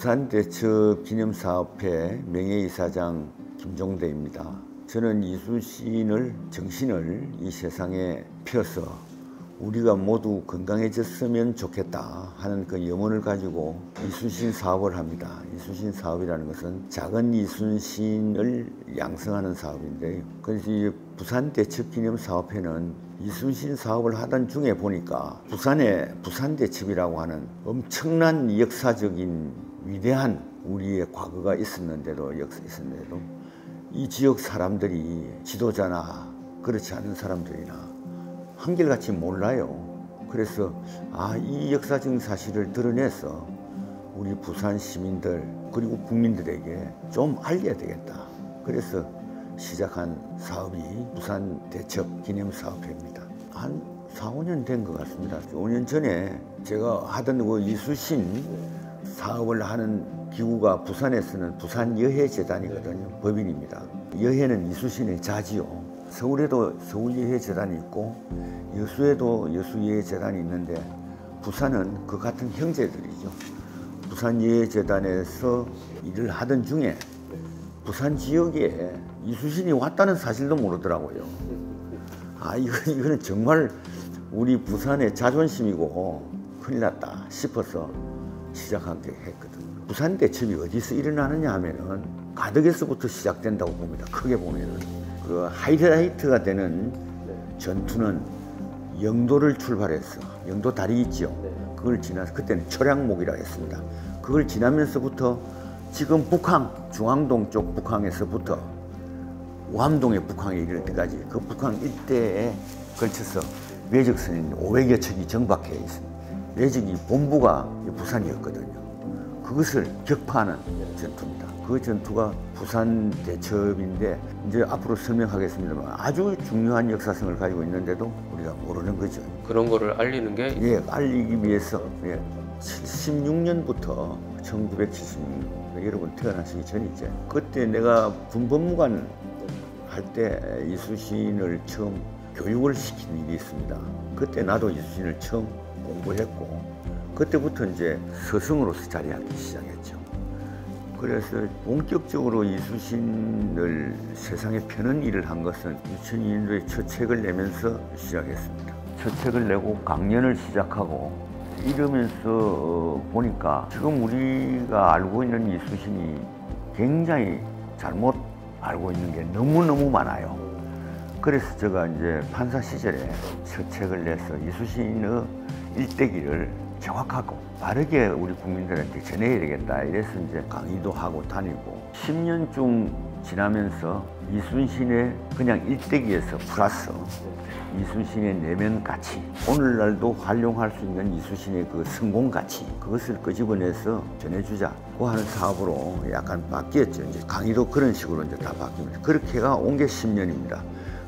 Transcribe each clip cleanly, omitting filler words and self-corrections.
부산대첩 기념사업회 명예이사장 김종대입니다. 저는 이순신을 정신을 이 세상에 펴서 우리가 모두 건강해졌으면 좋겠다 하는 그 염원을 가지고 이순신 사업을 합니다. 이순신 사업이라는 것은 작은 이순신을 양성하는 사업인데요. 그래서 이 부산대첩기념사업회는 이순신 사업을 하던 중에 보니까 부산에 부산대첩이라고 하는 엄청난 역사적인 위대한 우리의 과거가 있었는데도 이 지역 사람들이 지도자나 그렇지 않은 사람들이나 한결같이 몰라요. 그래서 이 역사적인 사실을 드러내서 우리 부산 시민들 그리고 국민들에게 좀 알려야 되겠다. 그래서 시작한 사업이 부산대첩 기념사업회입니다. 한 4, 5년 된 것 같습니다. 5년 전에 제가 하던 그 이순신 사업을 하는 기구가 부산에서는 부산여해재단이거든요. 법인입니다. 여해는 이순신의 자지요. 서울에도 서울여해재단이 있고 여수에도 여수여해재단이 있는데 부산은 그 같은 형제들이죠. 부산여해재단에서 일을 하던 중에 부산 지역에 이순신이 왔다는 사실도 모르더라고요. 이거는 정말 우리 부산의 자존심이고 큰일 났다 싶어서 시작하게 했거든요. 부산대첩이 어디서 일어나느냐 하면은 가덕에서부터 시작된다고 봅니다. 크게 보면은 그 하이라이트가 되는 전투는 영도를 출발해서 영도 다리 있죠. 그걸 지나서 그때는 철양목이라고 했습니다. 그걸 지나면서부터 지금 북항 중앙동 쪽 북항에서부터 우암동의 북항에 이를 때까지 그 북항 일대에 걸쳐서 외적선인 500여 척이 정박해 있습니다. 외적이 본부가 부산이었거든요. 그것을 격파하는 전투입니다. 그 전투가 부산대첩인데 이제 앞으로 설명하겠습니다만 아주 중요한 역사성을 가지고 있는데도 우리가 모르는 거죠. 그런 거를 알리는 게? 예, 알리기 위해서 76년부터 1976년 여러분 태어나시기 전이죠. 그때 내가 군법무관 할 때 이순신을 처음 교육을 시킨 일이 있습니다. 그때 나도 이순신을 처음 공부했고 그때부터 이제 스승으로서 자리하기 시작했죠. 그래서 본격적으로 이순신을 세상에 펴는 일을 한 것은 2002년도에 첫 책을 내면서 시작했습니다. 첫 책을 내고 강연을 시작하고 이러면서 보니까 지금 우리가 알고 있는 이순신이 굉장히 잘못 알고 있는 게 너무너무 많아요. 그래서 제가 이제 판사 시절에 첫 책을 내서 이순신의 일대기를 정확하고 바르게 우리 국민들한테 전해야 되겠다. 이래서 이제 강의도 하고 다니고 10년쯤 지나면서 이순신의 그냥 일대기에서 플러스 이순신의 내면 가치, 오늘날도 활용할 수 있는 이순신의 그 성공 가치, 그것을 끄집어내서 전해주자고 하는 사업으로 약간 바뀌었죠. 이제 강의도 그런 식으로 이제 다 바뀝니다. 그렇게가 온 게 10년입니다.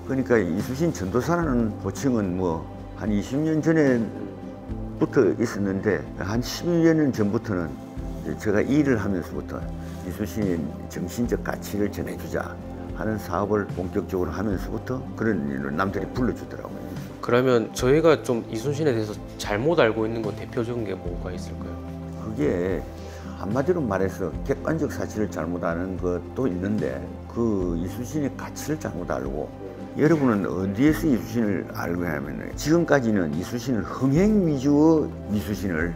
그러니까 이순신 전도사라는 호칭은 뭐 한 20년 전에부터 있었는데 한 12년 전부터는 제가 일을 하면서부터 이순신의 정신적 가치를 전해주자 하는 사업을 본격적으로 하면서부터 그런 일을 남들이 불러주더라고요. 그러면 저희가 좀 이순신에 대해서 잘못 알고 있는 건 대표적인 게 뭐가 있을까요? 그게 한마디로 말해서 객관적 사실을 잘못 아는 것도 있는데 그 이순신의 가치를 잘못 알고 여러분은 어디에서 이순신을 알고 하면 지금까지는 이순신을 흥행 위주의 이순신을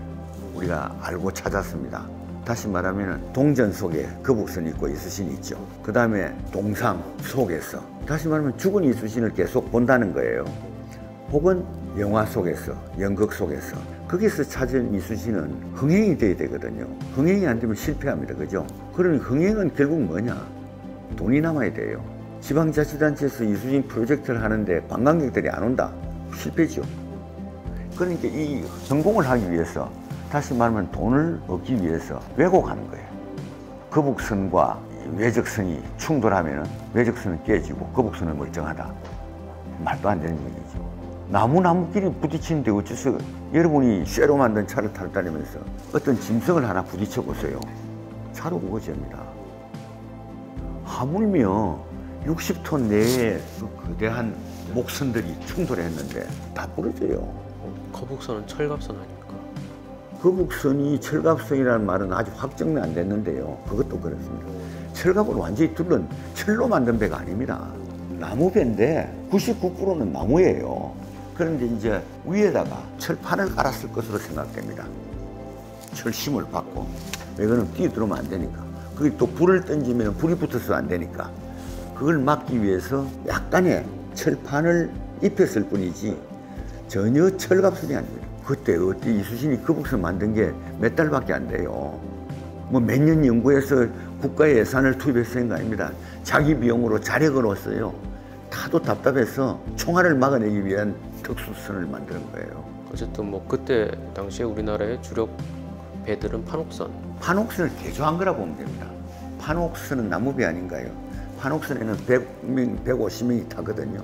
우리가 알고 찾았습니다. 다시 말하면 동전 속에 거북선이 있고 이순신이 있죠. 그 다음에 동상 속에서 다시 말하면 죽은 이순신을 계속 본다는 거예요. 혹은 영화 속에서 연극 속에서 거기서 찾은 이순신은 흥행이 돼야 되거든요. 흥행이 안 되면 실패합니다. 그죠? 그러니 흥행은 결국 뭐냐? 돈이 남아야 돼요. 지방자치단체에서 이순신 프로젝트를 하는데 관광객들이 안 온다? 실패죠. 그러니까 이 성공을 하기 위해서 다시 말하면 돈을 얻기 위해서 왜곡하는 거예요. 거북선과 외적선이 충돌하면 외적선은 깨지고 거북선은 멀쩡하다. 말도 안 되는 얘기죠. 나무끼리 부딪히는데 어째서 여러분이 쇠로 만든 차를 타러 다니면서 어떤 짐승을 하나 부딪혀 보세요. 차로 우거집니다. 하물며 60톤 내에 그 거대한 목선들이 충돌했는데 다 부러져요. 거북선은 철갑선 아닙니까? 거북선이 철갑선이라는 말은 아직 확정은 안 됐는데요. 그것도 그렇습니다. 철갑으로 완전히 뚫는 철로 만든 배가 아닙니다. 나무 배인데 99%는 나무예요. 그런데 이제 위에다가 철판을 깔았을 것으로 생각됩니다. 철심을 받고. 이거는 뛰어들어오면 안 되니까. 그게 또 불을 던지면 불이 붙어서 안 되니까. 그걸 막기 위해서 약간의 철판을 입혔을 뿐이지 전혀 철갑선이 아닙니다. 그때 어때 이수신이 거북선 만든 게 몇 달밖에 안 돼요. 뭐 몇 년 연구해서 국가의 예산을 투입해서 한 거 아닙니다. 자기 비용으로 자력을 얻었어요. 타도 답답해서 총알을 막아내기 위한 특수선을 만드는 거예요. 어쨌든 뭐 그때 당시에 우리나라의 주력 배들은 판옥선. 판옥선을 개조한 거라고 보면 됩니다. 판옥선은 나무배 아닌가요? 판옥선에는 100명, 150명이 타거든요.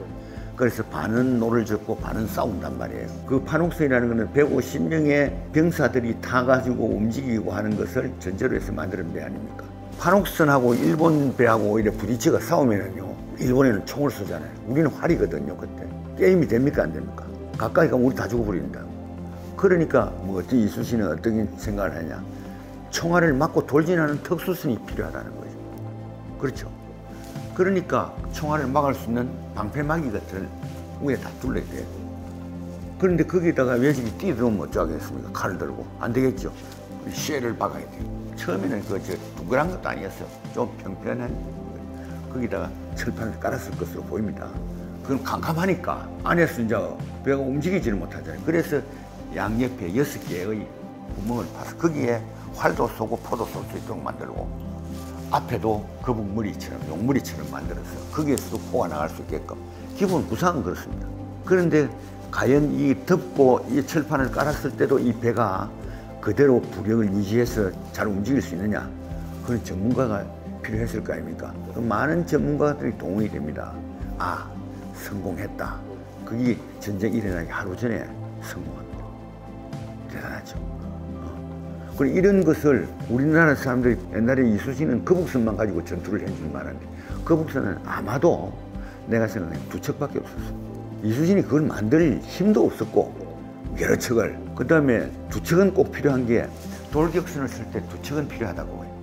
그래서 반은 노를 젓고 반은 싸운단 말이에요. 그 판옥선이라는 것은 150명의 병사들이 타가지고 움직이고 하는 것을 전제로 해서 만드는 배 아닙니까? 판옥선하고 일본 배하고 오히려 부딪혀가 싸우면은요, 일본에는 총을 쏘잖아요. 우리는 활이거든요, 그때. 게임이 됩니까, 안 됩니까? 가까이 가면 우리 다 죽어버린다. 그러니까 뭐 어떤 이수신은 어떻게 생각을 하냐. 총알을 맞고 돌진하는 특수선이 필요하다는 거죠. 그렇죠. 그러니까 총알을 막을 수 있는 방패막이 같은 위에 다 뚫려야 돼요. 그런데 거기다가 외적이 뛰어들어오면 어쩌겠습니까? 칼을 들고. 안 되겠죠. 쇠를 박아야 돼요. 처음에는 둥그란 것도 아니었어요. 좀 평평한 거기다가 철판을 깔았을 것으로 보입니다. 그건 캄캄하니까 안에서 이제 배가 움직이지를 못하잖아요. 그래서 양옆에 6개의 구멍을 파서 거기에 활도 쏘고 포도 쏠 수 있도록 만들고 앞에도 거북머리처럼 용머리처럼 만들어서 거기에서도 포가 나갈 수 있게끔 기본 구상은 그렇습니다. 그런데 과연 이 덮고 이 철판을 깔았을 때도 이 배가 그대로 부력을 유지해서 잘 움직일 수 있느냐, 그런 전문가가 필요했을 거 아닙니까? 많은 전문가들이 동의이 됩니다. 아, 성공했다. 그게 전쟁이 일어나기 하루 전에 성공합니다. 대단하죠. 그리고 이런 것을 우리나라 사람들이 옛날에 이수신은 거북선만 가지고 전투를 한 줄 알았는데 거북선은 아마도 내가 생각해 두 척밖에 없었어. 이수신이 그걸 만들 힘도 없었고 여러 척을. 그 다음에 두 척은 꼭 필요한 게 돌격선을 쓸 때 두 척은 필요하다고 해요.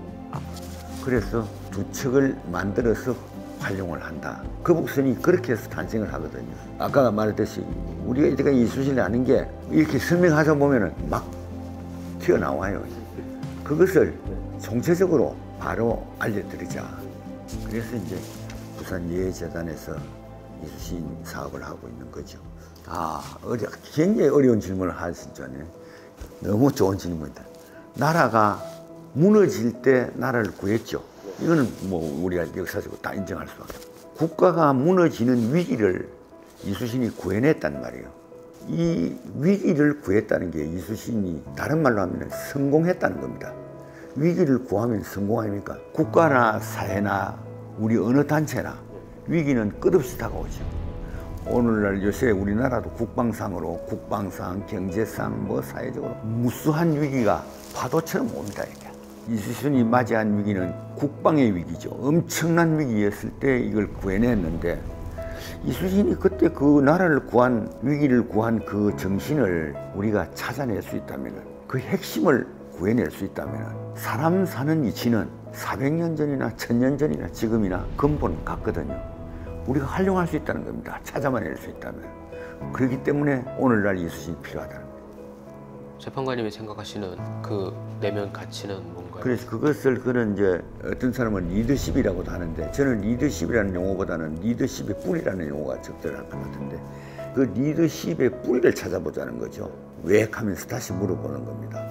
그래서 두 척을 만들어서 활용을 한다. 거북선이 그렇게 해서 탄생을 하거든요. 아까 말했듯이 우리가 이제가 이수신을 아는 게 이렇게 설명하다 보면은 막 튀어나와요. 그것을 총체적으로 바로 알려드리자. 그래서 이제 부산 예의재단에서 이수신 사업을 하고 있는 거죠. 굉장히 어려운 질문을 하시잖아요. 너무 좋은 질문이다. 나라가 무너질 때 나라를 구했죠. 이거는 뭐 우리가 역사적으로 다 인정할 수밖에 없어요. 국가가 무너지는 위기를 이수신이 구해냈단 말이에요. 이 위기를 구했다는 게 이수신이 다른 말로 하면 성공했다는 겁니다. 위기를 구하면 성공 아닙니까? 국가나 사회나 우리 어느 단체나 위기는 끝없이 다가오죠. 오늘날 요새 우리나라도 국방상으로 국방상, 경제상, 뭐 사회적으로 무수한 위기가 파도처럼 옵니다. 이렇게. 이수신이 맞이한 위기는 국방의 위기죠. 엄청난 위기였을 때 이걸 구해냈는데 이수신이 그때 그 나라를 구한, 위기를 구한 그 정신을 우리가 찾아낼 수 있다면, 그 핵심을 구해낼 수 있다면 사람 사는 이치는 400년 전이나 1000년 전이나 지금이나 근본 같거든요. 우리가 활용할 수 있다는 겁니다. 찾아만 낼 수 있다면. 그렇기 때문에 오늘날 이수신이 필요하다는 거예요. 재판관님이 생각하시는 그 내면 가치는 뭔가요? 그래서 그것을 그런 이제 어떤 사람은 리더십이라고도 하는데 저는 리더십이라는 용어보다는 리더십의 뿌리라는 용어가 적절할 것 같은데 그 리더십의 뿌리를 찾아보자는 거죠. 왜 하면서 다시 물어보는 겁니다.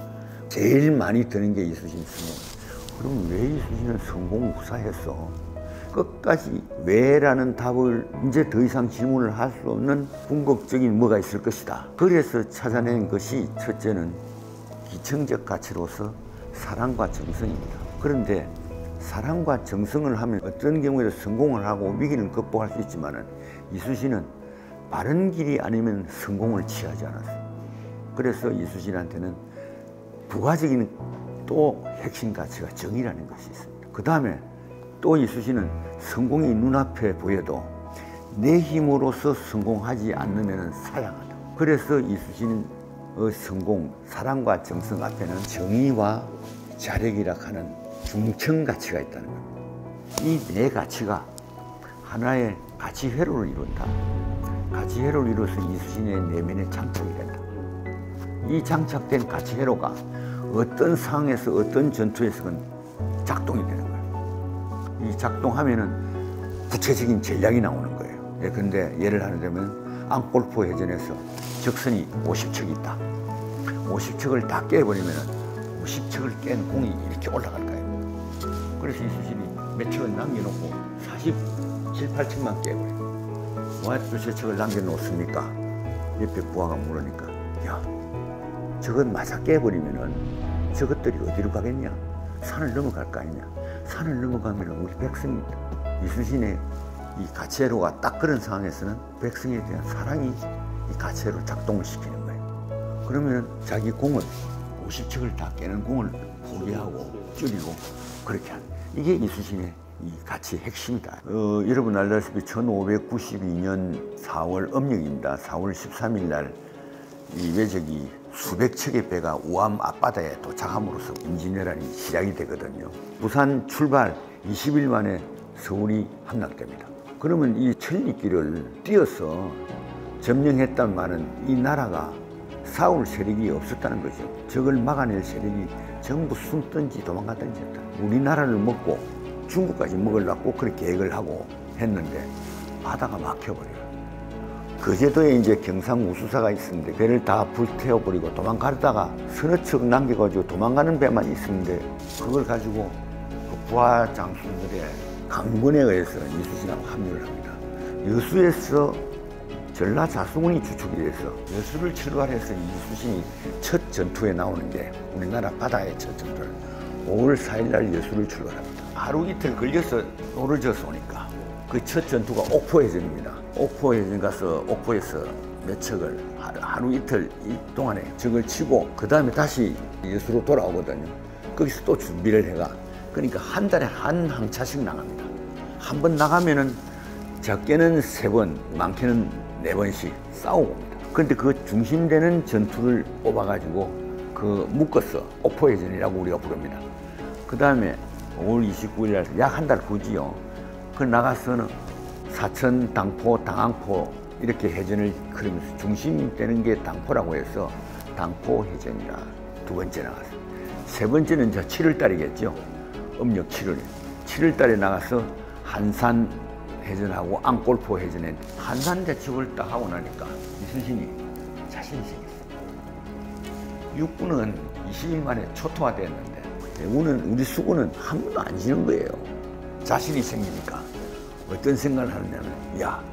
제일 많이 드는 게 이수신 성공. 그럼 왜 이수신은 성공 후사했어? 끝까지 왜라는 답을 이제 더 이상 질문을 할 수 없는 궁극적인 뭐가 있을 것이다. 그래서 찾아낸 것이 첫째는 기청적 가치로서 사랑과 정성입니다. 그런데 사랑과 정성을 하면 어떤 경우에도 성공을 하고 위기를 극복할 수 있지만은 이수신은 바른 길이 아니면 성공을 취하지 않았어요. 그래서 이수신한테는 부가적인 또 핵심 가치가 정의라는 것이 있습니다. 그 다음에 또 이수신은 성공이 눈앞에 보여도 내 힘으로서 성공하지 않으면 사양하다. 그래서 이수신은 성공, 사랑과 정성 앞에는 정의와 자력이라 하는 중천 가치가 있다는 겁니다. 이 네 가치가 하나의 가치 회로를 이룬다. 가치 회로를 이루어서 이수신의 내면에 장착이 된다. 이 장착된 가치 회로가 어떤 상황에서 어떤 전투에서건 작동이 되는 거예요. 이 작동하면은 구체적인 전략이 나오는 거예요. 예컨대 예를 하자면 앙골포 해전에서 적선이 50척이 있다. 50척을 다 깨버리면은 50척을 깬 공이 이렇게 올라갈 거예요. 그래서 이수신이 몇 척을 남겨놓고 47, 8척만 깨버려요. 왜 또 저 척을 남겨놓습니까? 옆에 부하가 물으니까, 야, 저것 맞아 깨버리면은 저것들이 어디로 가겠냐? 산을 넘어갈 거 아니냐? 산을 넘어가면 우리 백성이, 이수신의 이 가치회로가 딱 그런 상황에서는 백성에 대한 사랑이 이 가치회로 작동을 시키는 거예요. 그러면 자기 공을 50척을 다 깨는 공을 포기하고 줄이고 그렇게 하는, 이게 이수신의 이 가치의 핵심이다. 여러분 알다시피 1592년 4월 âm 역입니다. 4월 13일 날 이 왜적이 수백 척의 배가 우암 앞바다에 도착함으로써 임진왜란이 시작이 되거든요. 부산 출발 20일 만에 서울이 함락됩니다. 그러면 이 천리길을 뛰어서 점령했단 말은 이 나라가 싸울 세력이 없었다는 거죠. 적을 막아낼 세력이 전부 숨든지 도망가든지 했다. 우리나라를 먹고 중국까지 먹으려고 그렇게 계획을 하고 했는데 바다가 막혀버려요. 거제도에 이제 경상 우수사가 있었는데 배를 다 불태워버리고 도망가다가 서너 척 남겨가지고 도망가는 배만 있었는데 그걸 가지고 그 부하 장수들의 강권에 의해서 이수신하고 합류를 합니다. 여수에서 전라자수군이 주축이 돼서 여수를 출발해서 이수신이 첫 전투에 나오는 게 우리나라 바다의 첫 전투를 5월 4일 날 여수를 출발합니다. 하루 이틀 걸려서 노를 져서 오니까 그 첫 전투가 옥포해전입니다. 옥포해전 가서 옥포에서 몇 척을 하루 이틀 동안에 적을 치고 그 다음에 다시 여수로 돌아오거든요. 거기서 또 준비를 해가. 그러니까 한 달에 한 항차씩 나갑니다. 한 번 나가면은 적게는 3번, 많게는 4번씩 싸우고 옵니다. 그런데 그 중심되는 전투를 뽑아가지고 그 묶어서 옥포해전이라고 우리가 부릅니다. 그 다음에 5월 29일 날 약 한 달 후지요. 그 나가서는 사천, 당포, 당항포 이렇게 해전을 그러면서 중심되는 게 당포라고 해서 당포해전이라 두 번째 나갔어요. 세 번째는 저 7월 달이겠죠. 음력 7월. 7월 달에 나가서 한산 해전하고 앙골포 해전에 한산 대첩을 딱 하고 나니까 이순신이 자신이 생겼어요. 육군은 20일 만에 초토화됐는데 우리 수군은 한 번도 안 지는 거예요. 자신이 생기니까 어떤 생각을 하느냐면, 야,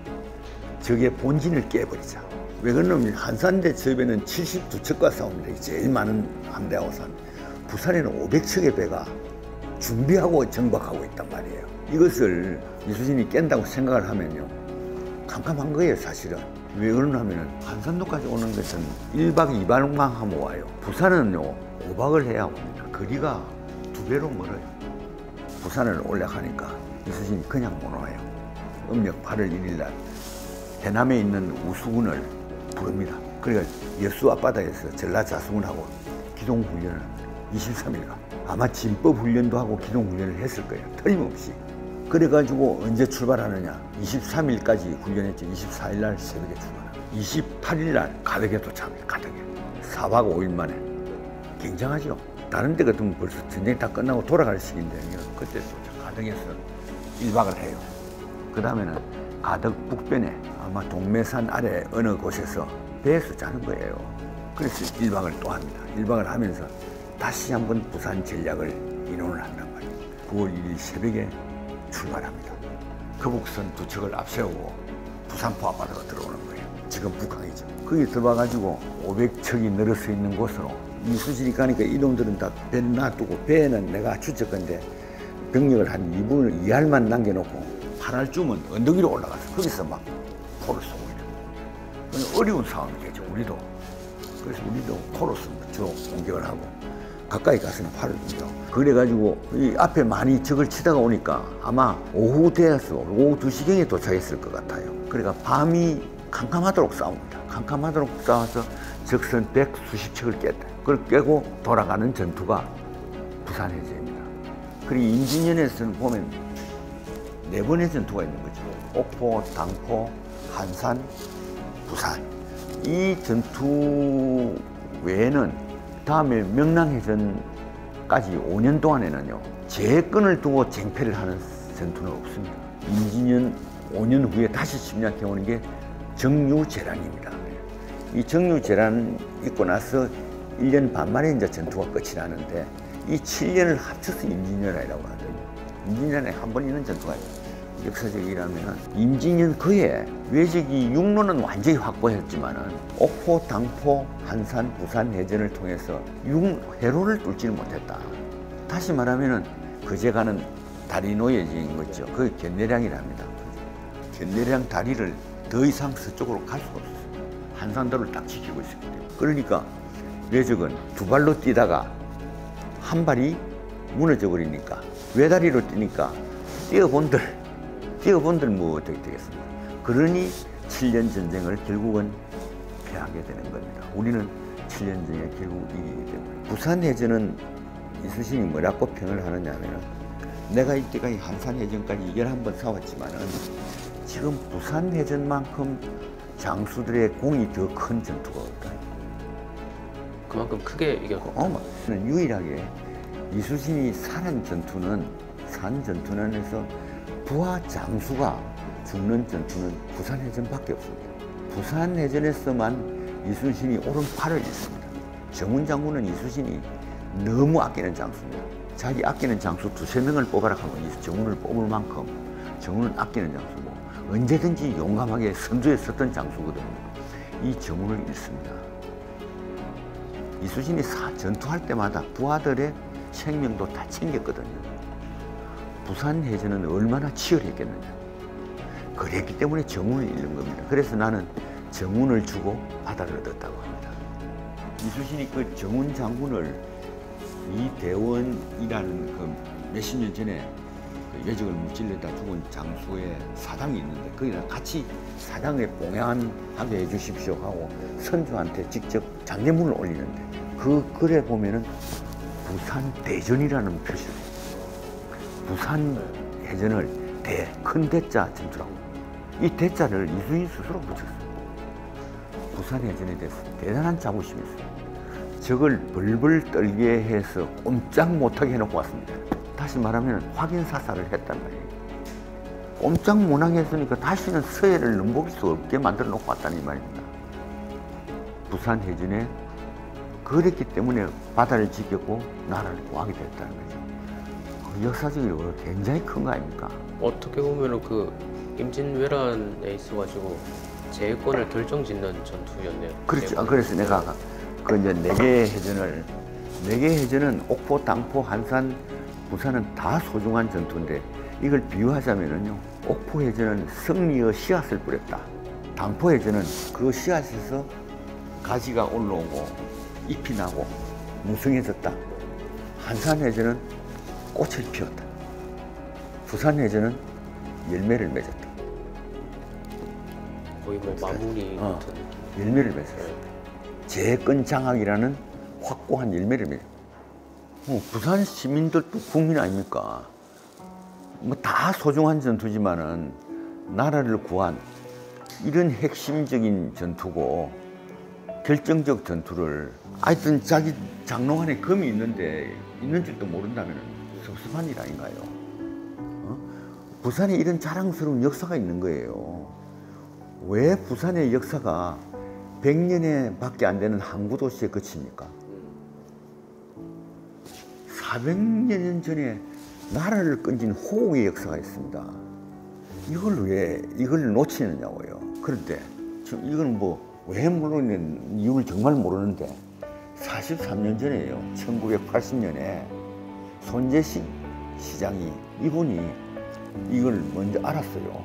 저게 본진을 깨버리자. 왜 그러냐면 한산대첩에는 72척과 싸웁니다. 제일 많은 함대하고 산. 부산에는 500척의 배가 준비하고 정박하고 있단 말이에요. 이것을 이수신이 깬다고 생각을 하면요, 깜깜한 거예요, 사실은. 왜 그러냐면 한산도까지 오는 것은 1박 2박만 하면 와요. 부산은요 5박을 해야 옵니다. 거리가 2배로 멀어요. 부산을 올라가니까 이수신이 그냥 못 와요. 음력 8월 1일 날 해남에 있는 우수군을 부릅니다. 그러니까 여수 앞바다에서 전라자수군하고 기동훈련을 23일간 아마 진법 훈련도 하고 기동훈련을 했을 거예요. 틀림없이. 그래가지고 언제 출발하느냐, 23일까지 훈련했죠. 24일 날 새벽에 출발합니다. 28일 날 가덕에 도착합니다. 가덕에 4박 5일 만에. 굉장하죠. 다른 데 같으면 벌써 전쟁이 다 끝나고 돌아갈 시기인데 그때 가덕에서 1박을 해요. 그 다음에는 가덕 북변에 아마 동매산 아래 어느 곳에서 배에서 자는 거예요. 그래서 1박을 또 합니다. 1박을 하면서 다시 한번 부산 전략을 인원을 한단 말이에요. 9월 1일 새벽에 출발합니다. 거북선 2척을 앞세우고 부산포 앞바다로 들어오는 거예요. 지금 북한이죠. 거기 들어와가지고 500척이 늘어서 있는 곳으로 이수신이 가니까 이놈들은 다 배 놔두고, 배는 내가 추적 건데 병력을 한 2분의 2할만 남겨놓고 8할쯤은 언덕 위로 올라가서 거기서 막 포를 쏘고 있는, 어려운 상황이겠죠, 우리도. 그래서 우리도 포로 저 공격을 하고 가까이 가서는 팔을 쏘죠. 그래가지고 이 앞에 많이 적을 치다가 오니까 아마 오후 되어서 오후 2시경에 도착했을 것 같아요. 그러니까 밤이 캄캄하도록 싸웁니다. 캄캄하도록 싸워서 적선 100 수십 척을 깼다. 그걸 깨고 돌아가는 전투가 부산해전입니다. 그리고 임진년에서는 보면 4번의 전투가 있는 거죠. 옥포, 당포, 한산, 부산. 이 전투 외에는 다음에 명랑해전까지 5년 동안에는요, 제해권을 두고 쟁패를 하는 전투는 없습니다. 임진년 5년 후에 다시 침략해 오는 게 정유재란입니다. 이 정유재란 있고 나서 1년 반 만에 이제 전투가 끝이 나는데, 이 7년을 합쳐서 임진왜란이라고 하거든요. 임진왜란에 한 번 있는 전투가 있어요. 역사적이라면 임진년 그해 외적이 육로는 완전히 확보했지만은 옥포, 당포, 한산, 부산 해전을 통해서 해로를 뚫지는 못했다. 다시 말하면은 그제 가는 다리 놓여진 거죠. 그게 견내량이랍니다. 견내량 다리를 더 이상 서쪽으로 갈 수가 없었어요. 한산도를 딱 지키고 있었기 때문에. 그러니까 외적은 두 발로 뛰다가 한 발이 무너져 버리니까 외다리로 뛰니까 뛰어본들 뭐 어떻게 되겠습니까? 그러니 7년 전쟁을 결국은 패하게 되는 겁니다. 우리는 7년 전쟁에 결국 이기게 됩니다. 부산해전은 이순신이 뭐라고 평을 하느냐면, 내가 이때까지 한산해전까지 이겨를 한번 싸웠지만은 지금 부산해전만큼 장수들의 공이 더 큰 전투가 없다. 그만큼 크게 이겼고. 유일하게 이순신이 산 전투는 부하 장수가 죽는 전투는 부산해전밖에 없습니다. 부산해전에서만 이순신이 오른팔을 잃습니다. 정훈 장군은 이순신이 너무 아끼는 장수입니다. 자기 아끼는 장수 2~3명을 뽑아라 하면 정훈을 뽑을 만큼 정훈은 아끼는 장수고, 언제든지 용감하게 선두에 섰던 장수거든요. 이 정훈을 잃습니다. 이순신이 전투할 때마다 부하들의 생명도 다 챙겼거든요. 부산해전은 얼마나 치열했겠느냐. 그랬기 때문에 정훈을 잃는 겁니다. 그래서 나는 정훈을 주고 바다를 얻었다고 합니다. 이순신이 그 정훈 장군을 이대원이라는 그 몇십 년 전에 외적을 무찔러다 죽은 장수의 사당이 있는데, 거기다 같이 사당에 봉양하게 해주십시오 하고 선조한테 직접 장례문을 올리는데, 그 글에 보면은 부산대전이라는 표시를 해요. 부산해전을 큰 대자 전투라고. 이 대자를 이순신 스스로 붙였어요. 부산해전에 대해서 대단한 자부심이 있어요. 적을 벌벌 떨게 해서 꼼짝 못하게 해놓고 왔습니다. 다시 말하면 확인 사살을 했단 말이에요. 꼼짝 못하게 했으니까 다시는 서해를 넘보길 수 없게 만들어 놓고 왔다는 말입니다. 부산해전에 그랬기 때문에 바다를 지켰고 나라를 구하게 됐다는 거죠. 그 역사적으로 굉장히 큰 거 아닙니까? 어떻게 보면은 그 임진왜란에 있어가지고 제해권을 결정짓는 전투였네요. 그렇죠. 그래서 내가 그 이제 4개 해전은 옥포, 당포, 한산, 부산은 다 소중한 전투인데, 이걸 비유하자면은요, 옥포 해전은 승리의 씨앗을 뿌렸다. 당포 해전은 그 씨앗에서 가지가 올라오고 잎이 나고 무성해졌다. 한산 해전은 꽃을 피웠다. 부산 해전은 열매를 맺었다. 거의 뭐 마무리 같은 열매를 맺었어요. 제해권 장악이라는 확고한 열매를 맺었다. 부산 시민들도 국민 아닙니까? 뭐 다 소중한 전투지만은 나라를 구한 이런 핵심적인 전투고 결정적 전투를, 하여튼 자기 장롱 안에 금이 있는데 있는 줄도 모른다면 섭섭한 일 아닌가요? 부산에 이런 자랑스러운 역사가 있는 거예요. 왜 부산의 역사가 100년에 밖에 안 되는 항구 도시에 그칩니까? 400년 전에 나라를 건진 호국의 역사가 있습니다. 이걸 놓치느냐고요. 그런데 지금 이건 왜 모르는 이유를 정말 모르는데, 43년 전에요. 1980년에 손재식 시장이, 이분이 이걸 먼저 알았어요.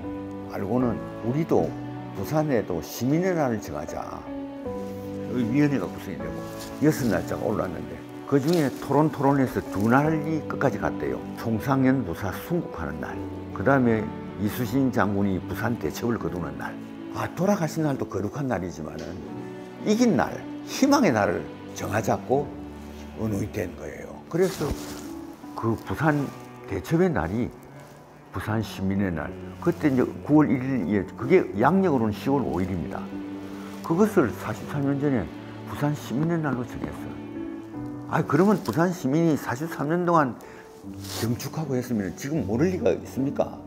알고는 우리도 부산에도 시민의 날을 정하자. 위원회가 구성이 되고 6날짜가 올랐는데, 그 중에 토론해서 2날이 끝까지 갔대요. 송상현 부사 순국하는 날, 그 다음에 이순신 장군이 부산 대첩을 거두는 날. 돌아가신 날도 거룩한 날이지만은 이긴 날, 희망의 날을 정하자고 의논된 거예요. 그래서 그 부산 대첩의 날이 부산 시민의 날, 그때 이제 9월 1일, 그게 양력으로는 10월 5일입니다. 그것을 43년 전에 부산 시민의 날로 정했어요. 그러면 부산 시민이 43년 동안 경축하고 했으면 지금 모를 리가 있습니까?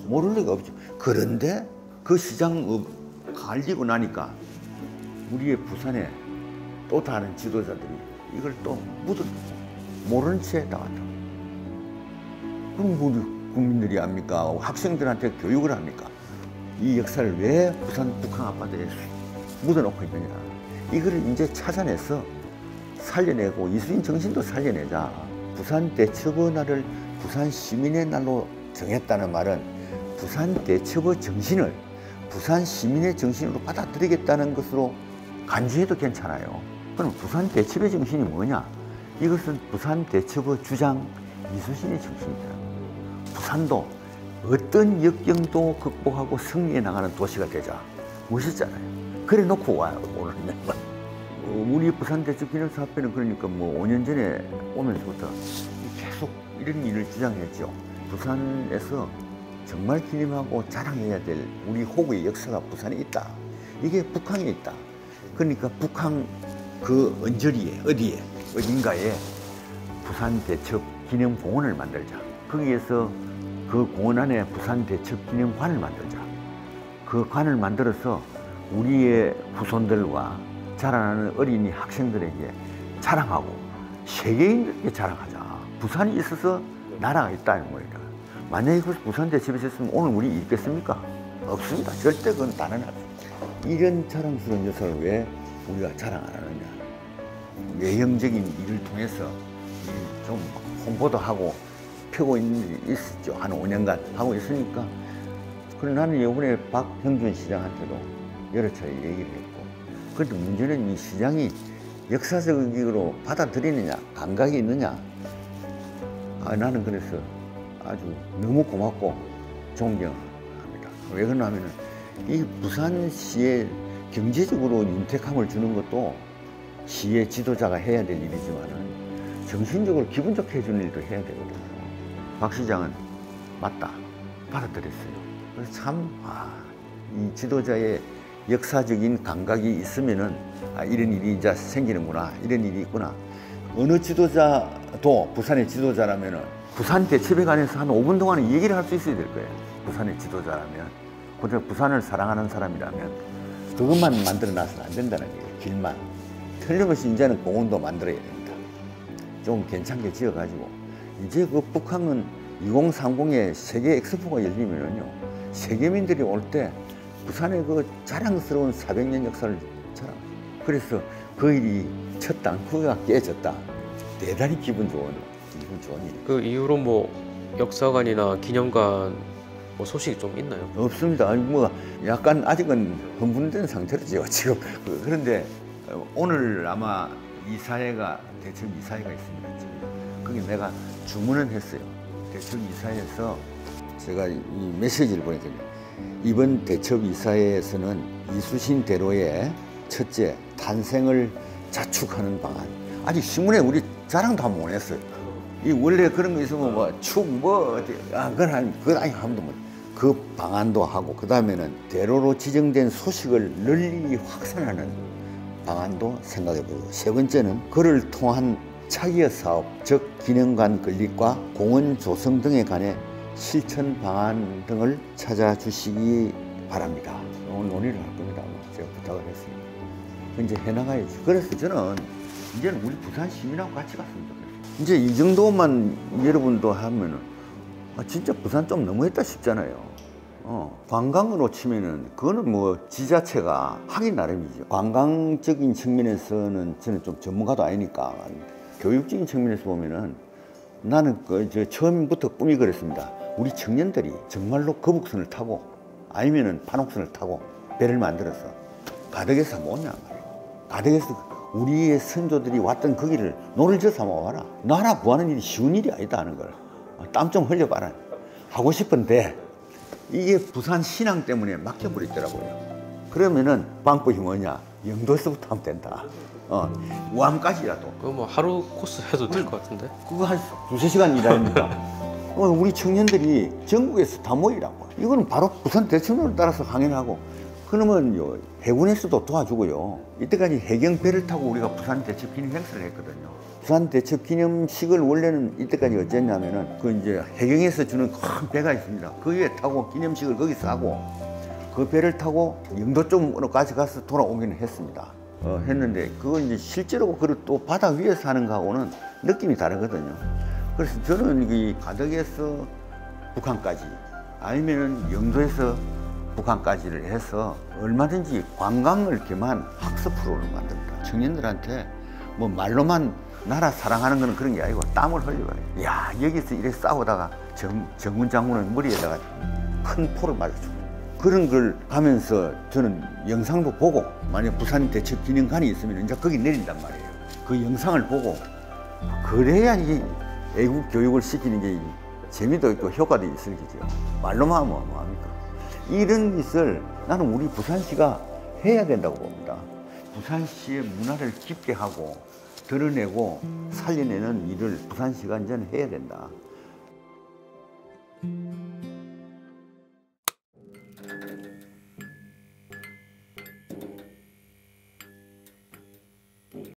모를 리가 없죠. 그런데 그 시장 갈리고 나니까 우리의 부산에 또 다른 지도자들이 이걸 또 모르는 채 나왔다. 그럼 우리 국민들이 합니까? 학생들한테 교육을 합니까? 이 역사를 왜 부산 북한 앞바다에 묻어놓고 있느냐. 이거를 이제 찾아내서 살려내고 이수인 정신도 살려내자. 부산 대첩의 날을 부산 시민의 날로 정했다는 말은 부산 대첩의 정신을 부산 시민의 정신으로 받아들이겠다는 것으로 간주해도 괜찮아요. 그럼 부산 대첩의 정신이 뭐냐? 이것은 부산 대첩의 주장 이수신의 정신이다. 부산도 어떤 역경도 극복하고 승리해 나가는 도시가 되자. 멋있잖아요. 그래 놓고 와요, 오늘. 우리 부산 대첩 기념사업회는 그러니까 5년 전에 오면서부터 계속 이런 일을 주장했죠. 부산에서 정말 기념하고 자랑해야 될 우리 호구의 역사가 부산에 있다. 이게 북한에 있다. 그러니까 북한 그 언저리에 어딘가에 부산 대첩 기념공원을 만들자. 거기에서 그 공원 안에 부산 대첩 기념관을 만들자. 그 관을 만들어서 우리의 후손들과 자라나는 어린이 학생들에게 자랑하고 세계인들에게 자랑하자. 부산이 있어서 나라가 있다는 거니까. 만약에 그 부산 대첩이 있었으면 오늘 우리 있겠습니까? 없습니다. 절대 그건 가능하지. 이런 자랑스러운 역사를 왜 우리가 자랑 안 하느냐. 외형적인 일을 통해서 좀 홍보도 하고 펴고 있는 일이 있었죠. 한 5년간 하고 있으니까. 그래 나는 이번에 박형준 시장한테도 여러 차례 얘기를 했고. 그런데 문제는 이 시장이 역사적으로 받아들이느냐, 감각이 있느냐. 나는 그래서 아주 너무 고맙고 존경합니다. 왜 그러냐면은 이 부산시에 경제적으로 윤택함을 주는 것도 시의 지도자가 해야 될 일이지만은 정신적으로 기분 좋게 해주는 일도 해야 되거든요. 박 시장은 맞다. 받아들였어요. 그래서 참, 이 지도자의 역사적인 감각이 있으면은 이런 일이 이제 생기는구나. 이런 일이 있구나. 어느 지도자도 부산의 지도자라면은 부산 대첩에 관해서 한 5분 동안은 얘기를 할 수 있어야 될 거예요. 부산의 지도자라면. 근데 부산을 사랑하는 사람이라면 그것만 만들어놔서는 안 된다는 거예요. 길만. 틀림없이 이제는 공원도 만들어야 됩니다. 좀 괜찮게 지어가지고. 이제 그 북한은 2030에 세계 엑스포가 열리면은요. 세계민들이 올 때 부산의 그 자랑스러운 400년 역사를 자랑. 그래서 그 일이 첫 땅크가 깨졌다. 대단히 기분 좋은 일. 그 이후로 역사관이나 기념관 소식이 좀 있나요? 없습니다. 아니 약간 아직은 흥분된 상태로죠 지금. 그런데 오늘 아마 이사회가 대첩 이사회가 있습니다. 거기 내가 주문은 했어요. 대첩 이사회에서 제가 이 메시지를 보냈거든요. 이번 대첩 이사회에서는 이수신 대로의 첫째 탄생을 자축하는 방안. 아직 신문에 우리 자랑도 한 번 못 했어요. 이 원래 그런 거 있으면 그건 아니 하면 그 방안도 하고 그 다음에는 대로로 지정된 소식을 널리 확산하는 방안도 생각해보고 세 번째는 그를 통한 차기의 사업, 즉 기념관 건립과 공원 조성 등에 관해 실천 방안 등을 찾아주시기 바랍니다. 오늘 논의를 할 겁니다. 제가 부탁을 했습니다. 이제 해나가야지. 그래서 저는 이제는 우리 부산 시민하고 같이 갔으면 좋겠어요. 이제 이 정도만 여러분도 하면은 진짜 부산 좀 너무했다 싶잖아요. 관광으로 치면은 그거는 지자체가 하기 나름이죠. 관광적인 측면에서는 저는 좀 전문가도 아니니까 교육적인 측면에서 보면은 나는 처음부터 꿈이 그랬습니다. 우리 청년들이 정말로 거북선을 타고 아니면은 판옥선을 타고 배를 만들어서 가덕에서 한번 오냐 말이에요. 가덕에서 우리의 선조들이 왔던 거기를 노를 져서 한번 와라. 나라 구하는 일이 쉬운 일이 아니다 하는 걸 땀 좀 흘려봐라 하고 싶은데 이게 부산 신앙 때문에 막혀버리더라고요. 그러면은 방법이 뭐냐? 영도에서부터 하면 된다. 우암까지라도. 그거 뭐 하루 코스 해도 될 것 같은데? 그거 한 두세 시간 일합니다. 우리 청년들이 전국에서 다 모이라고. 이거는 바로 부산 대천호를 따라서 항해하고, 그러면 해군에서도 도와주고요. 이때까지 해경배를 타고 우리가 부산 대첩 기념 행사를 했거든요. 부산 대첩 기념식을 원래는 이때까지 어쨌냐면은 그 이제 해경에서 주는 큰 배가 있습니다. 그 위에 타고 기념식을 거기서 하고, 그 배를 타고 영도 쪽으로까지 가서 돌아오기는 했습니다. 했는데 그건 이제 실제로 또 바다 위에서 하는 거하고는 느낌이 다르거든요. 그래서 저는 이 가덕에서 북한까지 아니면은 영도에서 북한까지를 해서 얼마든지 관광을 겸한 학습 프로를 만든다. 청년들한테 뭐 말로만 나라 사랑하는 거는 그런 게 아니고 땀을 흘려요. 야, 여기서 이래 싸우다가 정군 장군은 머리에다가 큰 포를 맞았죠. 그런 걸 하면서 저는 영상도 보고, 만약 부산 대첩 기념관이 있으면 이제 거기 내린단 말이에요. 그 영상을 보고, 그래야 이 애국 교육을 시키는 게 재미도 있고 효과도 있을 거죠. 말로만 하면 뭐합니까? 이런 짓을 나는 우리 부산시가 해야 된다고 봅니다. 부산시의 문화를 깊게 하고 드러내고 살려내는 일을 부산시가 이제는 해야 된다.